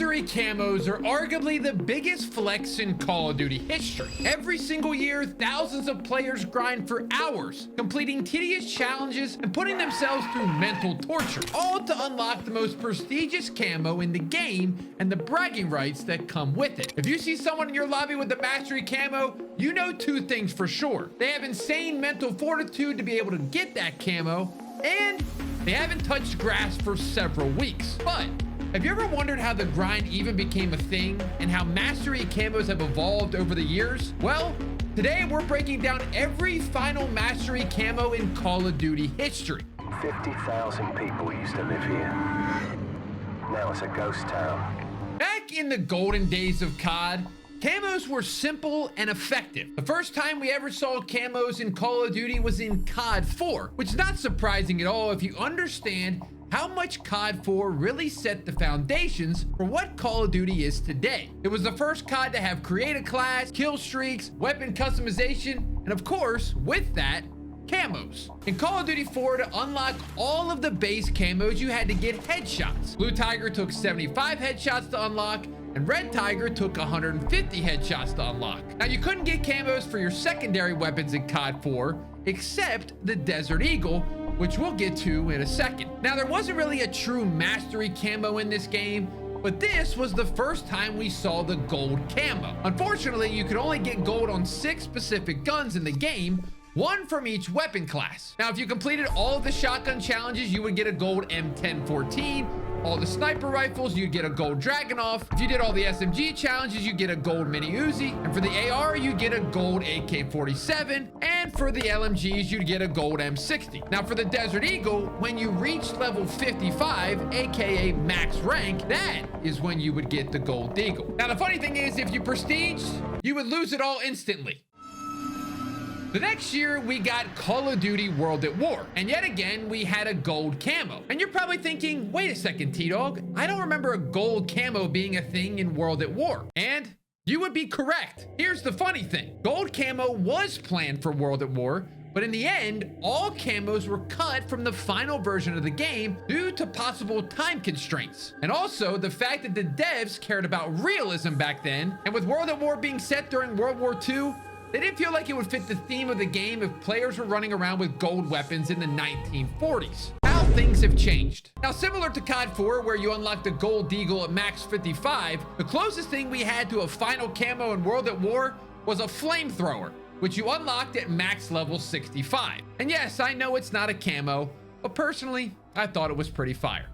Mastery camos are arguably the biggest flex in Call of Duty history. Every single year, thousands of players grind for hours, completing tedious challenges and putting themselves through mental torture, all to unlock the most prestigious camo in the game and the bragging rights that come with it. If you see someone in your lobby with the Mastery camo, you know two things for sure. They have insane mental fortitude to be able to get that camo, and they haven't touched grass for several weeks. But have you ever wondered how the grind even became a thing and how Mastery camos have evolved over the years? Well, today we're breaking down every final Mastery camo in Call of Duty history. 50,000 people used to live here. Now it's a ghost town. Back in the golden days of COD, camos were simple and effective. The first time we ever saw camos in Call of Duty was in COD 4, which is not surprising at all if you understand how much COD 4 really set the foundations for what Call of Duty is today. It was the first COD to have create a class, kill streaks, weapon customization, and of course, with that, camos. In Call of Duty 4, to unlock all of the base camos, you had to get headshots. Blue Tiger took 75 headshots to unlock, and Red Tiger took 150 headshots to unlock. Now, you couldn't get camos for your secondary weapons in COD 4, except the Desert Eagle, which we'll get to in a second. Now, there wasn't really a true Mastery camo in this game, but this was the first time we saw the gold camo. Unfortunately, you could only get gold on 6 specific guns in the game, one from each weapon class. Now, if you completed all of the shotgun challenges, you would get a gold M1014. All the sniper rifles, you'd get a gold Dragunov. If you did all the SMG challenges, you get a gold Mini Uzi. And for the AR, you get a gold AK-47. And for the LMGs, you'd get a gold M60. Now, for the Desert Eagle, when you reach level 55, aka max rank, that is when you would get the gold Eagle. Now, the funny thing is, if you prestige, you would lose it all instantly. The next year, we got Call of Duty World at War, and yet again, we had a gold camo. And you're probably thinking, wait a second, T-Dawg, I don't remember a gold camo being a thing in World at War. And you would be correct. Here's the funny thing. Gold camo was planned for World at War, but in the end, all camos were cut from the final version of the game due to possible time constraints. And also the fact that the devs cared about realism back then, and with World at War being set during World War II, they didn't feel like it would fit the theme of the game if players were running around with gold weapons in the 1940s. How things have changed. Now, similar to COD 4, where you unlock the gold Eagle at max 55, the closest thing we had to a final camo in World at War was a flamethrower, which you unlocked at max level 65. And yes, I know it's not a camo, but personally, I thought it was pretty fire.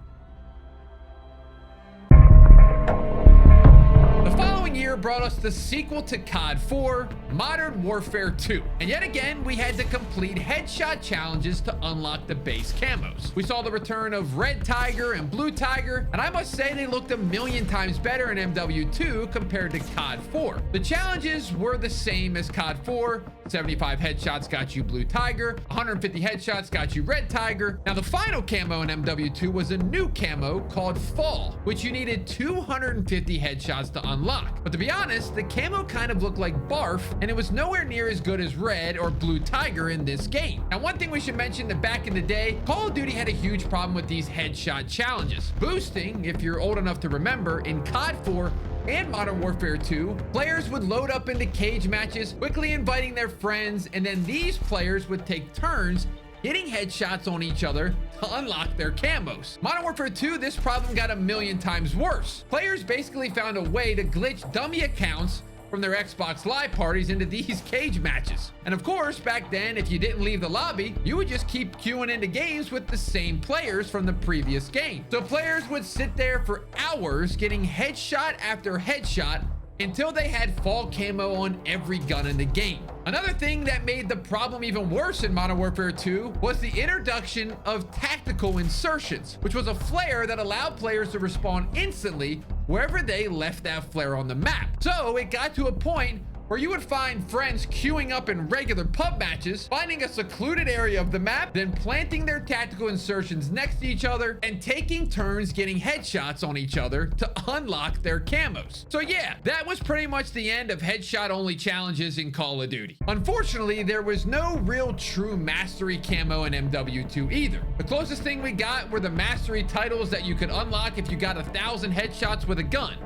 The following year brought us the sequel to COD 4, Modern Warfare 2. And yet again, we had to complete headshot challenges to unlock the base camos. We saw the return of Red Tiger and Blue Tiger, and I must say they looked a million times better in MW2 compared to COD 4. The challenges were the same as COD 4. 75 headshots got you Blue Tiger, 150 headshots got you Red Tiger. Now, the final camo in MW2 was a new camo called Fall, which you needed 250 headshots to unlock. But to be honest, the camo kind of looked like barf, and it was nowhere near as good as Red or Blue Tiger in this game. Now, one thing we should mention that back in the day, Call of Duty had a huge problem with these headshot challenges. Boosting, if you're old enough to remember, in COD 4 and Modern Warfare 2, players would load up into cage matches, quickly inviting their friends, and then these players would take turns hitting headshots on each other to unlock their camos. Modern Warfare 2, this problem got a million times worse. Players basically found a way to glitch dummy accounts from their Xbox Live parties into these cage matches. And of course, back then, if you didn't leave the lobby, you would just keep queuing into games with the same players from the previous game. So players would sit there for hours getting headshot after headshot until they had fall camo on every gun in the game. Another thing that made the problem even worse in Modern Warfare 2 was the introduction of tactical insertions, which was a flare that allowed players to respawn instantly wherever they left that flare on the map. So it got to a point where you would find friends queuing up in regular pub matches, finding a secluded area of the map, then planting their tactical insertions next to each other and taking turns getting headshots on each other to unlock their camos. So yeah, that was pretty much the end of headshot only challenges in Call of Duty. Unfortunately, there was no real true mastery camo in MW2 either. The closest thing we got were the mastery titles that you could unlock if you got 1,000 headshots with a gun,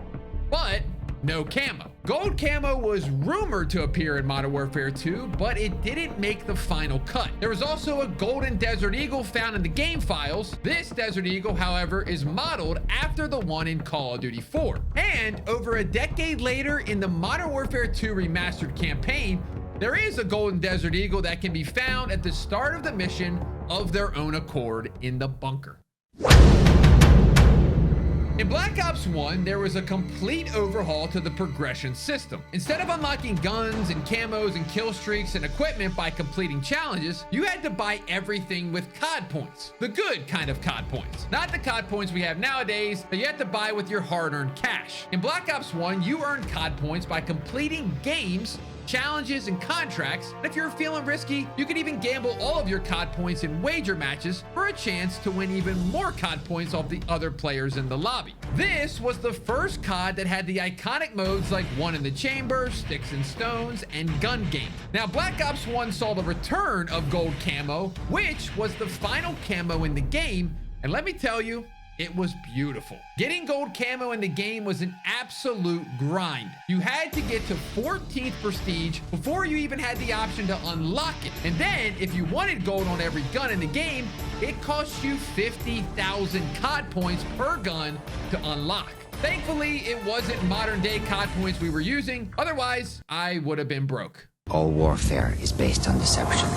but no camo. Gold camo was rumored to appear in Modern Warfare 2, but it didn't make the final cut. There was also a golden Desert Eagle found in the game files. This Desert Eagle, however, is modeled after the one in Call of Duty 4. And over a decade later in the Modern Warfare 2 remastered campaign, there is a golden Desert Eagle that can be found at the start of the mission of their own accord in the bunker. In Black Ops 1, there was a complete overhaul to the progression system. Instead of unlocking guns and camos and kill streaks and equipment by completing challenges, you had to buy everything with COD points. The good kind of COD points. Not the COD points we have nowadays that you have to buy with your hard-earned cash. In Black Ops 1, you earned COD points by completing games, challenges, and contracts. And if you're feeling risky, you can even gamble all of your COD points in wager matches for a chance to win even more COD points off the other players in the lobby. This was the first COD that had the iconic modes like One in the Chamber, Sticks and Stones, and Gun Game. Now, Black Ops 1 saw the return of gold camo, which was the final camo in the game, and let me tell you, it was beautiful. Getting gold camo in the game was an absolute grind. You had to get to 14th prestige before you even had the option to unlock it. And then if you wanted gold on every gun in the game, it cost you 50,000 COD points per gun to unlock. Thankfully, it wasn't modern day COD points we were using. Otherwise, I would have been broke. All warfare is based on deception.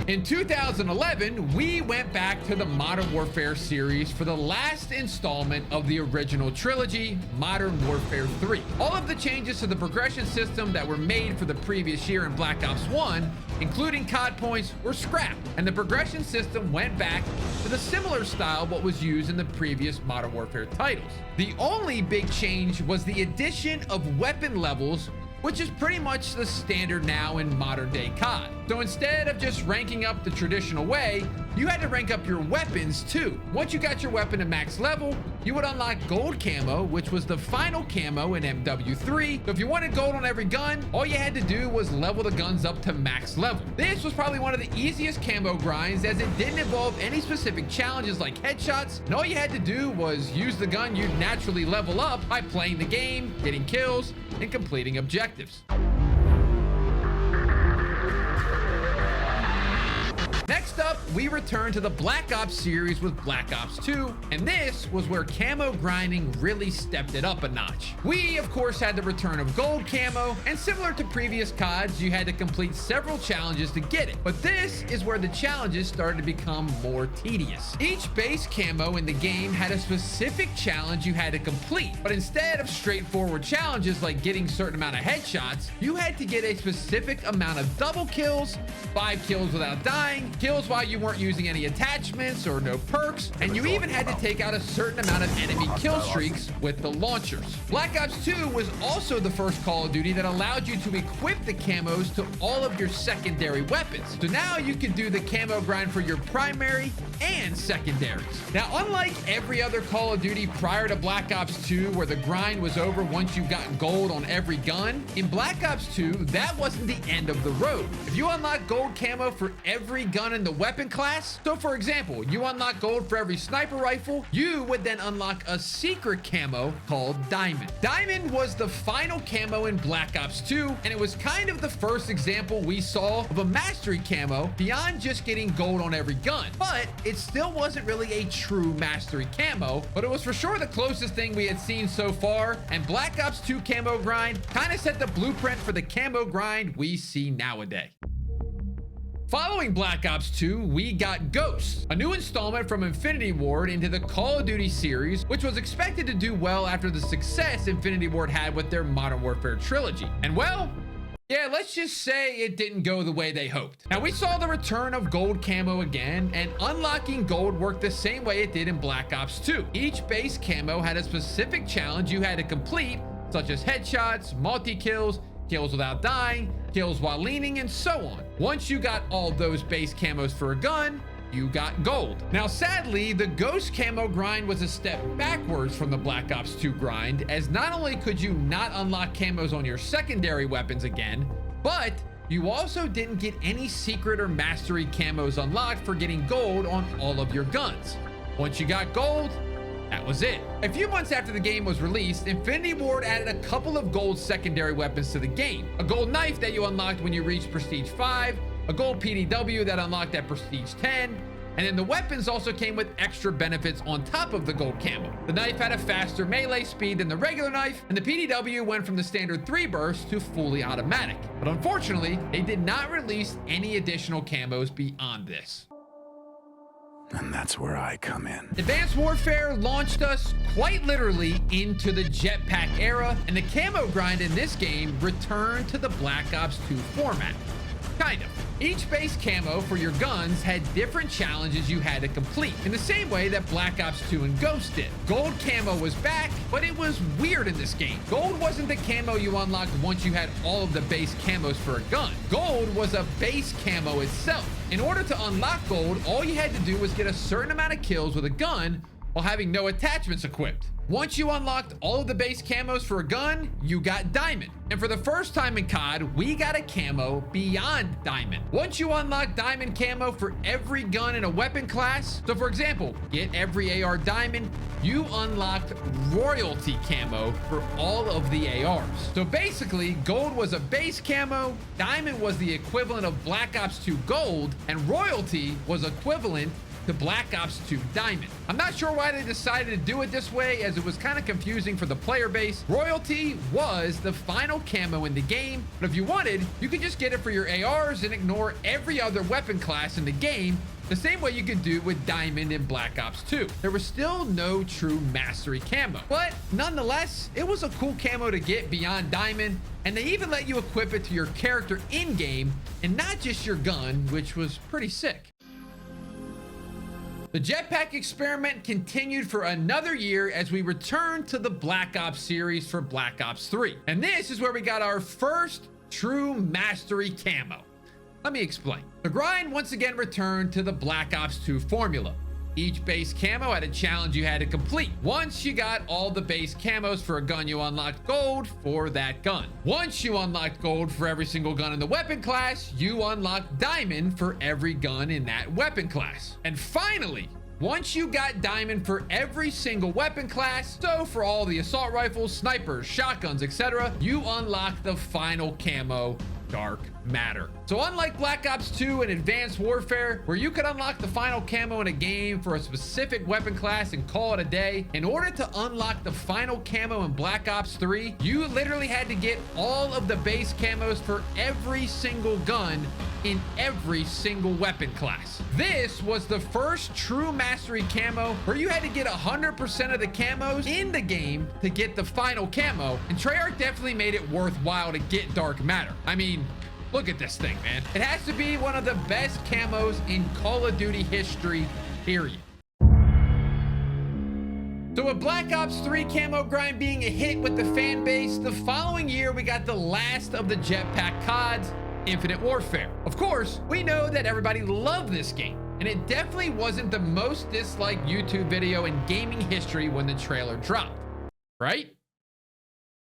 In 2011, we went back to the Modern Warfare series for the last installment of the original trilogy, Modern Warfare 3. All of the changes to the progression system that were made for the previous year in Black Ops 1, including COD points, were scrapped, and the progression system went back to the similar style what was used in the previous Modern Warfare titles. The only big change was the addition of weapon levels, which is pretty much the standard now in modern day COD. So instead of just ranking up the traditional way, you had to rank up your weapons too. Once you got your weapon to max level, you would unlock gold camo, which was the final camo in MW3. So if you wanted gold on every gun, all you had to do was level the guns up to max level. This was probably one of the easiest camo grinds, as it didn't involve any specific challenges like headshots, and all you had to do was use the gun you'd naturally level up by playing the game, getting kills, and completing objectives. Next up, we return to the Black Ops series with Black Ops 2, and this was where camo grinding really stepped it up a notch. We, of course, had the return of gold camo, and similar to previous CODs, you had to complete several challenges to get it. But this is where the challenges started to become more tedious. Each base camo in the game had a specific challenge you had to complete, but instead of straightforward challenges like getting a certain amount of headshots, you had to get a specific amount of double kills, 5 kills without dying, kills while you weren't using any attachments or no perks, and you even had to take out a certain amount of enemy kill streaks with the launchers. Black Ops 2 was also the first Call of Duty that allowed you to equip the camos to all of your secondary weapons. So now you could do the camo grind for your primary and secondaries. Now, unlike every other Call of Duty prior to Black Ops 2, where the grind was over once you got gold on every gun, in Black Ops 2, that wasn't the end of the road. If you unlock gold camo for every gun in the weapon class, so for example, you unlock gold for every sniper rifle, you would then unlock a secret camo called Diamond. Diamond was the final camo in Black Ops 2, and it was kind of the first example we saw of a mastery camo beyond just getting gold on every gun. But it still wasn't really a true mastery camo, but it was for sure the closest thing we had seen so far, and Black Ops 2 camo grind kind of set the blueprint for the camo grind we see nowadays. Following Black Ops 2, we got Ghosts, a new installment from Infinity Ward into the Call of Duty series, which was expected to do well after the success Infinity Ward had with their Modern Warfare trilogy. And well, yeah, let's just say it didn't go the way they hoped. Now, we saw the return of gold camo again, and unlocking gold worked the same way it did in Black Ops 2. Each base camo had a specific challenge you had to complete, such as headshots, multi-kills, kills without dying, kills while leaning, and so on. Once you got all those base camos for a gun, you got gold. Now, sadly, the ghost camo grind was a step backwards from the Black Ops 2 grind, as not only could you not unlock camos on your secondary weapons again, but you also didn't get any secret or mastery camos unlocked for getting gold on all of your guns. Once you got gold, that was it. A few months after the game was released, Infinity Ward added a couple of gold secondary weapons to the game. A gold knife that you unlocked when you reached Prestige 5, a gold PDW that unlocked at Prestige 10, and then the weapons also came with extra benefits on top of the gold camo. The knife had a faster melee speed than the regular knife, and the PDW went from the standard 3 burst to fully automatic. But unfortunately, they did not release any additional camos beyond this. And that's where I come in. Advanced Warfare launched us quite literally into the jetpack era, and the camo grind in this game returned to the Black Ops 2 format. Kind of. Each base camo for your guns had different challenges you had to complete, in the same way that Black Ops 2 and Ghost did. Gold camo was back, but it was weird in this game. Gold wasn't the camo you unlocked once you had all of the base camos for a gun. Gold was a base camo itself. In order to unlock gold, all you had to do was get a certain amount of kills with a gun while having no attachments equipped. Once you unlocked all of the base camos for a gun, you got diamond. And for the first time in COD, we got a camo beyond diamond. Once you unlock diamond camo for every gun in a weapon class, so for example, get every AR diamond, you unlocked royalty camo for all of the ARs. So basically, gold was a base camo, diamond was the equivalent of Black Ops 2 gold, and royalty was equivalent to Black Ops 2 Diamond. I'm not sure why they decided to do it this way, as it was kind of confusing for the player base. Royalty was the final camo in the game, but if you wanted, you could just get it for your ARs and ignore every other weapon class in the game, the same way you could do with Diamond in Black Ops 2. There was still no true mastery camo, but nonetheless, it was a cool camo to get beyond Diamond, and they even let you equip it to your character in-game and not just your gun, which was pretty sick. The jetpack experiment continued for another year as we returned to the Black Ops series for Black Ops 3. And this is where we got our first true mastery camo. Let me explain. The grind once again returned to the Black Ops 2 formula. Each base camo had a challenge you had to complete. Once you got all the base camos for a gun, you unlocked gold for that gun. Once you unlocked gold for every single gun in the weapon class, you unlocked diamond for every gun in that weapon class. And finally, once you got diamond for every single weapon class, so for all the assault rifles, snipers, shotguns, etc., you unlocked the final camo, Dark Matter. So unlike Black Ops 2 and Advanced Warfare, where you could unlock the final camo in a game for a specific weapon class and call it a day, in order to unlock the final camo in Black Ops 3, you literally had to get all of the base camos for every single gun in every single weapon class. This was the first true mastery camo where you had to get 100% of the camos in the game to get the final camo, and Treyarch definitely made it worthwhile to get Dark Matter. I mean, look at this thing, man. It has to be one of the best camos in Call of Duty history, period. So with Black Ops 3 camo grind being a hit with the fan base, the following year we got the last of the jetpack CODs, Infinite Warfare. Of course, we know that everybody loved this game, and it definitely wasn't the most disliked YouTube video in gaming history when the trailer dropped. Right?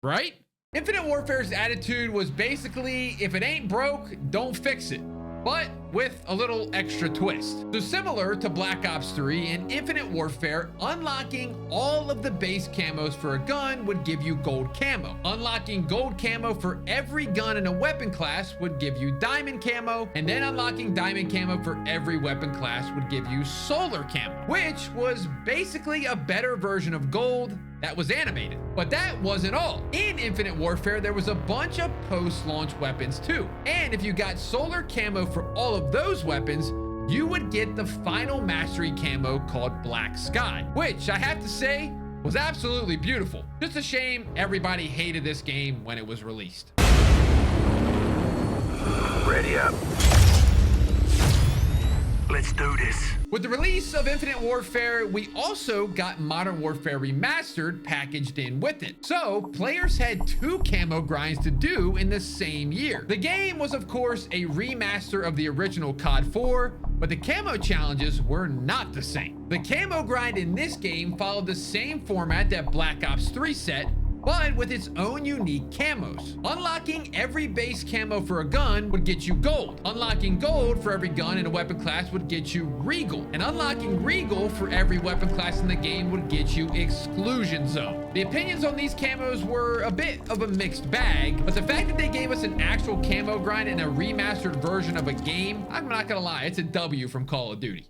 Right? Infinite Warfare's attitude was basically, if it ain't broke, don't fix it. But with a little extra twist. So similar to Black Ops 3 and Infinite Warfare, unlocking all of the base camos for a gun would give you gold camo. Unlocking gold camo for every gun in a weapon class would give you diamond camo, and then unlocking diamond camo for every weapon class would give you solar camo, which was basically a better version of gold that was animated. But that wasn't all. In Infinite Warfare, there was a bunch of post-launch weapons too. And if you got solar camo for all of those weapons, you would get the final mastery camo called Black Sky, which I have to say was absolutely beautiful. Just a shame everybody hated this game when it was released. Ready up. Let's do this. With the release of Infinite Warfare, we also got Modern Warfare Remastered packaged in with it. So players had 2 camo grinds to do in the same year. The game was of course a remaster of the original COD 4, but the camo challenges were not the same. The camo grind in this game followed the same format that Black Ops 3 set, but with its own unique camos. Unlocking every base camo for a gun would get you gold. Unlocking gold for every gun in a weapon class would get you regal. And unlocking regal for every weapon class in the game would get you exclusion zone. The opinions on these camos were a bit of a mixed bag, but the fact that they gave us an actual camo grind in a remastered version of a game, I'm not gonna lie, it's a W from Call of Duty.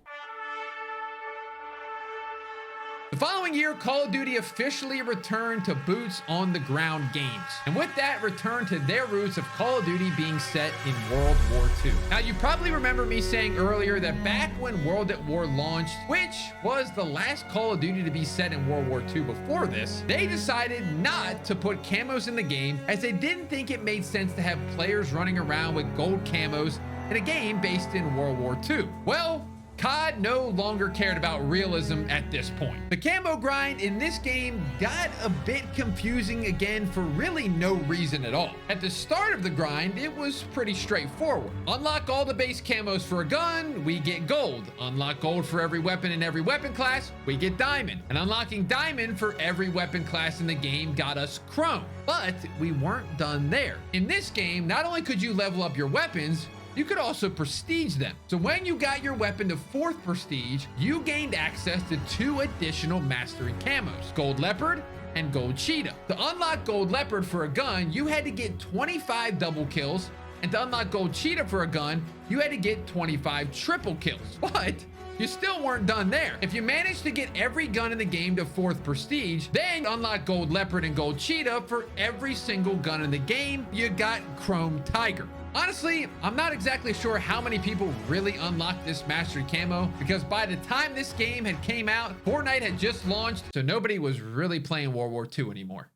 The following year, Call of Duty officially returned to boots on the ground games. And with that, returned to their roots of Call of Duty being set in World War II. Now, you probably remember me saying earlier that back when World at War launched, which was the last Call of Duty to be set in World War II before this, they decided not to put camos in the game as they didn't think it made sense to have players running around with gold camos in a game based in World War II. Well, COD no longer cared about realism at this point. The camo grind in this game got a bit confusing again for really no reason at all. At the start of the grind, it was pretty straightforward. Unlock all the base camos for a gun, we get gold. Unlock gold for every weapon in every weapon class, we get diamond. And unlocking diamond for every weapon class in the game got us chrome. But we weren't done there. In this game, not only could you level up your weapons, you could also prestige them. So when you got your weapon to 4th prestige, you gained access to 2 additional mastery camos, Gold Leopard and Gold Cheetah. To unlock Gold Leopard for a gun, you had to get 25 double kills, and to unlock Gold Cheetah for a gun, you had to get 25 triple kills. But you still weren't done there. If you managed to get every gun in the game to 4th prestige, then unlock Gold Leopard and Gold Cheetah for every single gun in the game, you got Chrome Tiger. Honestly, I'm not exactly sure how many people really unlocked this mastery camo, because by the time this game had came out, Fortnite had just launched, so nobody was really playing World War II anymore.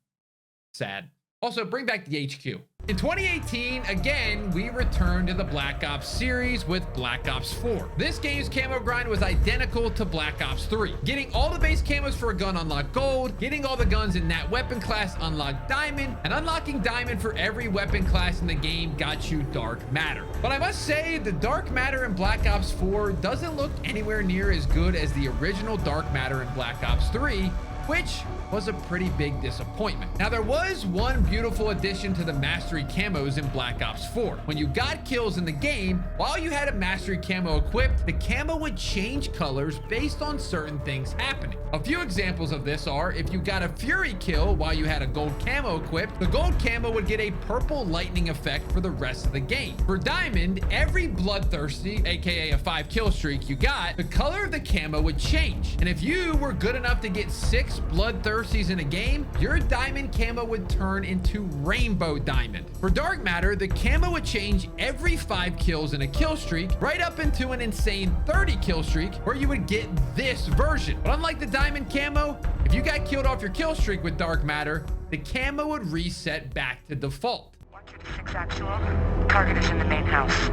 Sad. Also, bring back the HQ. In 2018, again, we returned to the Black Ops series with Black Ops 4. This game's camo grind was identical to Black Ops 3. Getting all the base camos for a gun unlocked gold, getting all the guns in that weapon class unlocked diamond, and unlocking diamond for every weapon class in the game got you dark matter. But I must say, the dark matter in Black Ops 4 doesn't look anywhere near as good as the original dark matter in Black Ops 3, which was a pretty big disappointment. Now, there was one beautiful addition to the mastery camos in Black Ops 4. When you got kills in the game, while you had a mastery camo equipped, the camo would change colors based on certain things happening. A few examples of this are, if you got a Fury kill while you had a gold camo equipped, the gold camo would get a purple lightning effect for the rest of the game. For diamond, every bloodthirsty, aka a 5 kill streak you got, the color of the camo would change. And if you were good enough to get 6 bloodthirsties in a game, your diamond camo would turn into rainbow diamond. For dark matter, the camo would change every 5 kills in a kill streak, right up into an insane 30 kill streak, where you would get this version. But unlike the diamond camo, if you got killed off your kill streak with dark matter, the camo would reset back to default. 126 actual. Target is in the main house.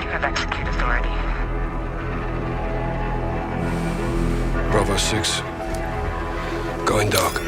You have execute authority. Bravo 6. Going dark.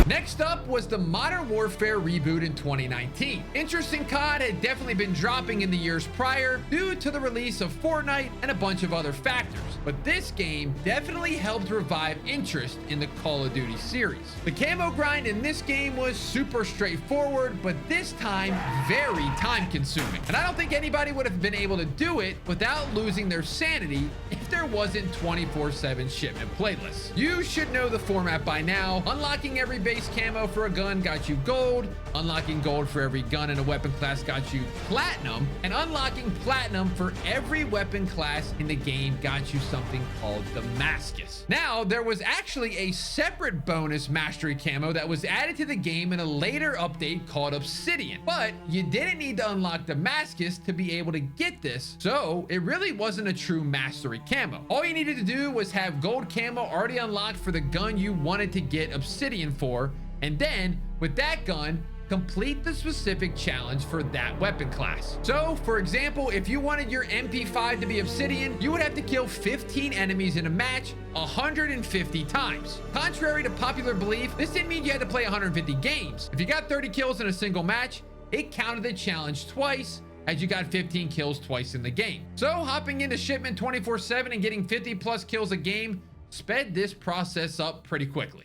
Next up was the Modern Warfare reboot in 2019. Interest in COD had definitely been dropping in the years prior due to the release of Fortnite and a bunch of other factors, but this game definitely helped revive interest in the Call of Duty series. The camo grind in this game was super straightforward, but this time very time consuming. And I don't think anybody would have been able to do it without losing their sanity if there wasn't 24/7 shipment playlists. You should know the format by now. Unlocking every base camo for a gun got you gold, unlocking gold for every gun in a weapon class got you platinum, and unlocking platinum for every weapon class in the game got you something called Damascus. Now, there was actually a separate bonus mastery camo that was added to the game in a later update called Obsidian, but you didn't need to unlock Damascus to be able to get this, so it really wasn't a true mastery camo. All you needed to do was have gold camo already unlocked for the gun you wanted to get Obsidian for, and then with that gun complete the specific challenge for that weapon class. So, for example, if you wanted your MP5 to be obsidian, you would have to kill 15 enemies in a match 150 times. Contrary to popular belief, this didn't mean you had to play 150 games. If you got 30 kills in a single match, it counted the challenge twice, as you got 15 kills twice in the game. So hopping into shipment 24/7 and getting 50 plus kills a game sped this process up pretty quickly.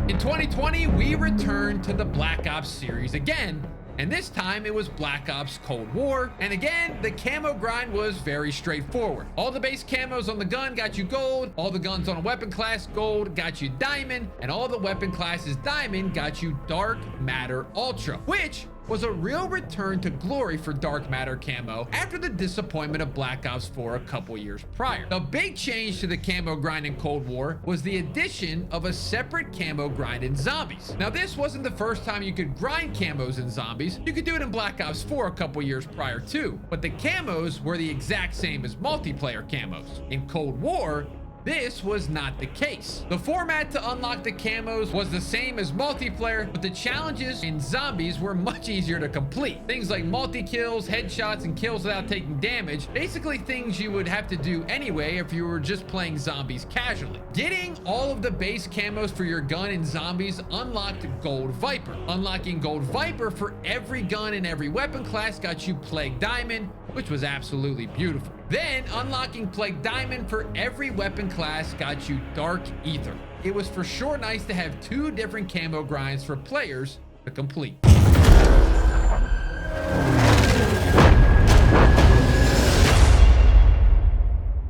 In 2020, we returned to the Black Ops series again, and this time it was Black Ops Cold War. And again, the camo grind was very straightforward. All the base camos on the gun got you gold, all the guns on a weapon class gold got you diamond, and all the weapon classes diamond got you dark matter ultra, which was a real return to glory for dark matter camo after the disappointment of Black Ops 4 a couple years prior. The big change to the camo grind in Cold War was the addition of a separate camo grind in zombies. Now, this wasn't the first time you could grind camos in zombies. You could do it in Black Ops 4 a couple years prior too, but the camos were the exact same as multiplayer camos. In Cold War, this was not the case. The format to unlock the camos was the same as multiplayer, but the challenges in zombies were much easier to complete. Things like multi-kills, headshots, and kills without taking damage. Basically things you would have to do anyway if you were just playing zombies casually. Getting all of the base camos for your gun in zombies unlocked Gold Viper. Unlocking Gold Viper for every gun and every weapon class got you Plague Diamond, which was absolutely beautiful. Then unlocking Plague Diamond for every weapon class got you Dark Ether. It was for sure nice to have two different camo grinds for players to complete.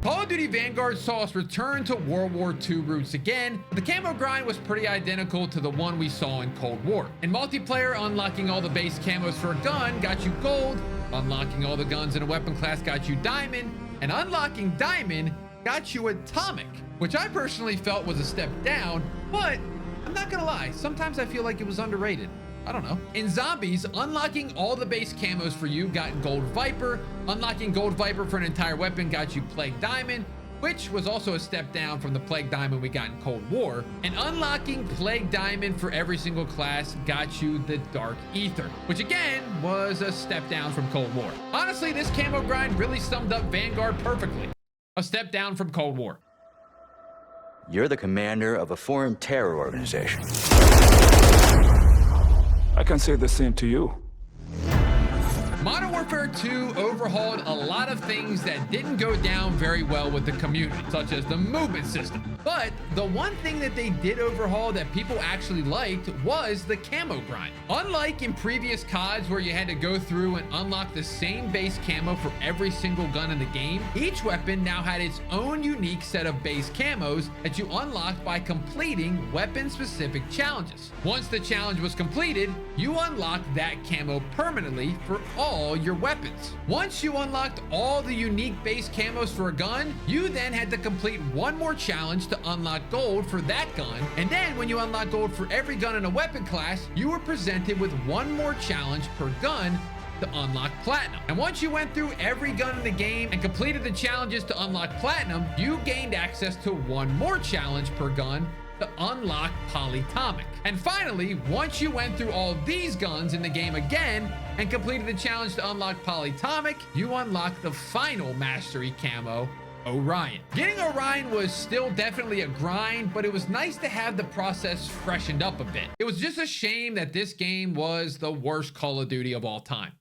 Call of Duty Vanguard saw us return to World War II roots again. The camo grind was pretty identical to the one we saw in Cold War. In multiplayer, unlocking all the base camos for a gun got you gold, unlocking all the guns in a weapon class got you diamond, and unlocking diamond got you atomic, which I personally felt was a step down, but I'm not gonna lie, sometimes I feel like it was underrated. I don't know. In zombies, unlocking all the base camos for you got Gold Viper. Unlocking Gold Viper for an entire weapon got you Plague Diamond, which was also a step down from the Plague Diamond we got in Cold War. And unlocking Plague Diamond for every single class got you the Dark Ether, which again was a step down from Cold War. Honestly, this camo grind really summed up Vanguard perfectly. A step down from Cold War. You're the commander of a foreign terror organization. I can say the same to you. Modern Warfare 2 overhauled a lot of things that didn't go down very well with the community, such as the movement system. But the one thing that they did overhaul that people actually liked was the camo grind. Unlike in previous CODs where you had to go through and unlock the same base camo for every single gun in the game, each weapon now had its own unique set of base camos that you unlocked by completing weapon-specific challenges. Once the challenge was completed, you unlocked that camo permanently for all your weapons. Once you unlocked all the unique base camos for a gun, you then had to complete one more challenge to unlock gold for that gun. And then when you unlock gold for every gun in a weapon class, you were presented with one more challenge per gun to unlock platinum. And once you went through every gun in the game and completed the challenges to unlock platinum, you gained access to one more challenge per gun to unlock polyatomic. And finally, once you went through all these guns in the game again and completed the challenge to unlock polyatomic, you unlocked the final mastery camo, Orion. Getting Orion was still definitely a grind, but it was nice to have the process freshened up a bit. It was just a shame that this game was the worst Call of Duty of all time.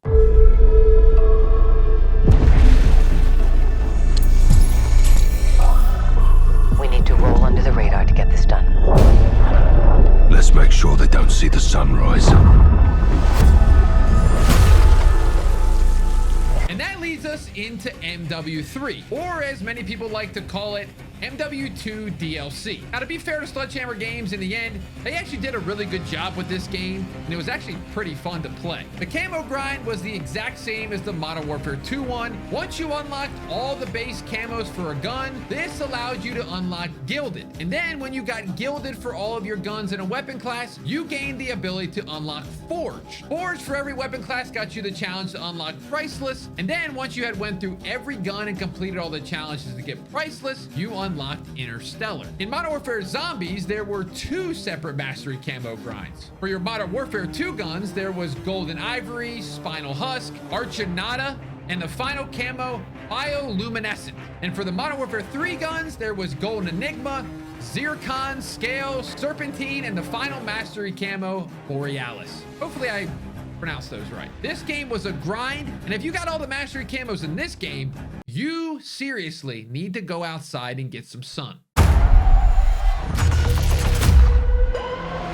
We need to roll under the radar to get this done. Let's make sure they don't see the sunrise. And that leads us into MW3, or as many people like to call it, MW2 DLC. Now, to be fair to Sledgehammer Games, in the end, they actually did a really good job with this game, and it was actually pretty fun to play. The camo grind was the exact same as the Modern Warfare 2 one. Once you unlocked all the base camos for a gun, this allowed you to unlock Gilded. And then when you got Gilded for all of your guns in a weapon class, you gained the ability to unlock Forge. Forge for every weapon class got you the challenge to unlock Priceless. And then once you had went through every gun and completed all the challenges to get Priceless, you unlocked unlocked Interstellar. In Modern Warfare Zombies, there were 2 separate mastery camo grinds. For your Modern Warfare 2 guns, there was Golden Ivory, Spinal Husk, Archinata, and the final camo, Bioluminescent. And for the Modern Warfare 3 guns, there was Golden Enigma, Zircon, Scale, Serpentine, and the final mastery camo, Borealis. Hopefully I pronounced those right. This game was a grind, and if you got all the mastery camos in this game, you seriously need to go outside and get some sun.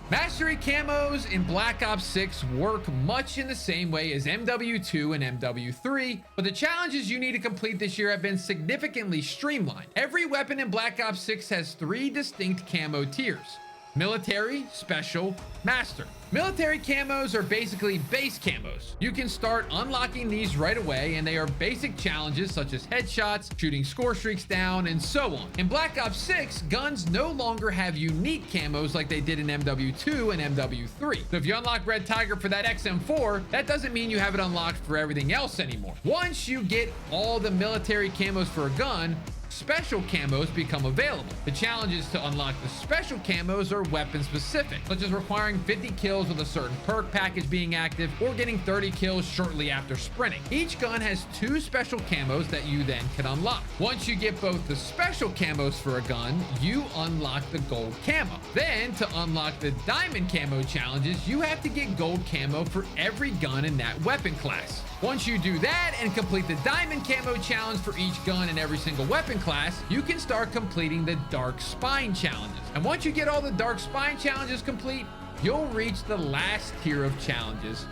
Mastery camos in Black Ops 6 work much in the same way as MW2 and MW3, but the challenges you need to complete this year have been significantly streamlined. Every weapon in Black Ops 6 has 3 distinct camo tiers: military, special, master. Military camos are basically base camos. You can start unlocking these right away, and they are basic challenges such as headshots, shooting score streaks down, and so on. In Black Ops 6, guns no longer have unique camos like they did in MW2 and MW3. So if you unlock Red Tiger for that XM4, that doesn't mean you have it unlocked for everything else anymore. Once you get all the military camos for a gun, special camos become available. The challenges to unlock the special camos are weapon specific, such as requiring 50 kills with a certain perk package being active or getting 30 kills shortly after sprinting. Each gun has 2 special camos that you then can unlock. Once you get both the special camos for a gun, you unlock the gold camo. Then to unlock the diamond camo challenges, you have to get gold camo for every gun in that weapon class. Once you do that and complete the diamond camo challenge for each gun in every single weapon class, you can start completing the dark spine challenges. And once you get all the dark spine challenges complete, you'll reach the last tier of challenges,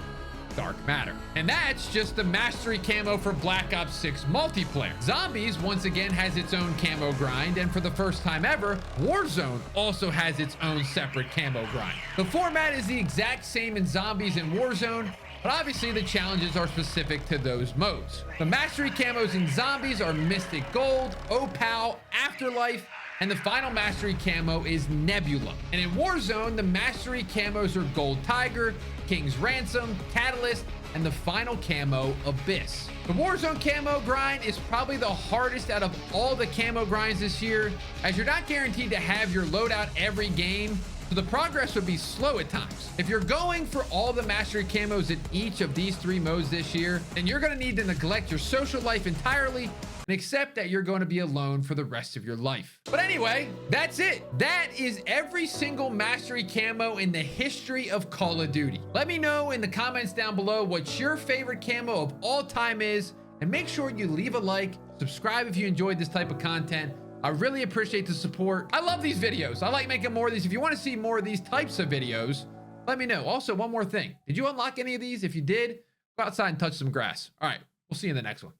dark matter. And that's just the mastery camo for Black Ops 6 multiplayer. Zombies once again has its own camo grind, and for the first time ever, Warzone also has its own separate camo grind. The format is the exact same in Zombies and Warzone, but obviously the challenges are specific to those modes. The mastery camos in Zombies are Mystic Gold, Opal, Afterlife, and the final mastery camo is Nebula. And in Warzone, the mastery camos are Gold Tiger, King's Ransom, Catalyst, and the final camo, Abyss. The Warzone camo grind is probably the hardest out of all the camo grinds this year, as you're not guaranteed to have your loadout every game, so the progress would be slow at times. If you're going for all the mastery camos in each of these 3 modes this year, then you're going to need to neglect your social life entirely and accept that you're going to be alone for the rest of your life. But anyway, that's it. That is every single mastery camo in the history of Call of Duty. Let me know in the comments down below what your favorite camo of all time is, and make sure you leave a like, subscribe if you enjoyed this type of content. I really appreciate the support. I love these videos. I like making more of these. If you want to see more of these types of videos, let me know. Also, one more thing. Did you unlock any of these? If you did, go outside and touch some grass. All right, we'll see you in the next one.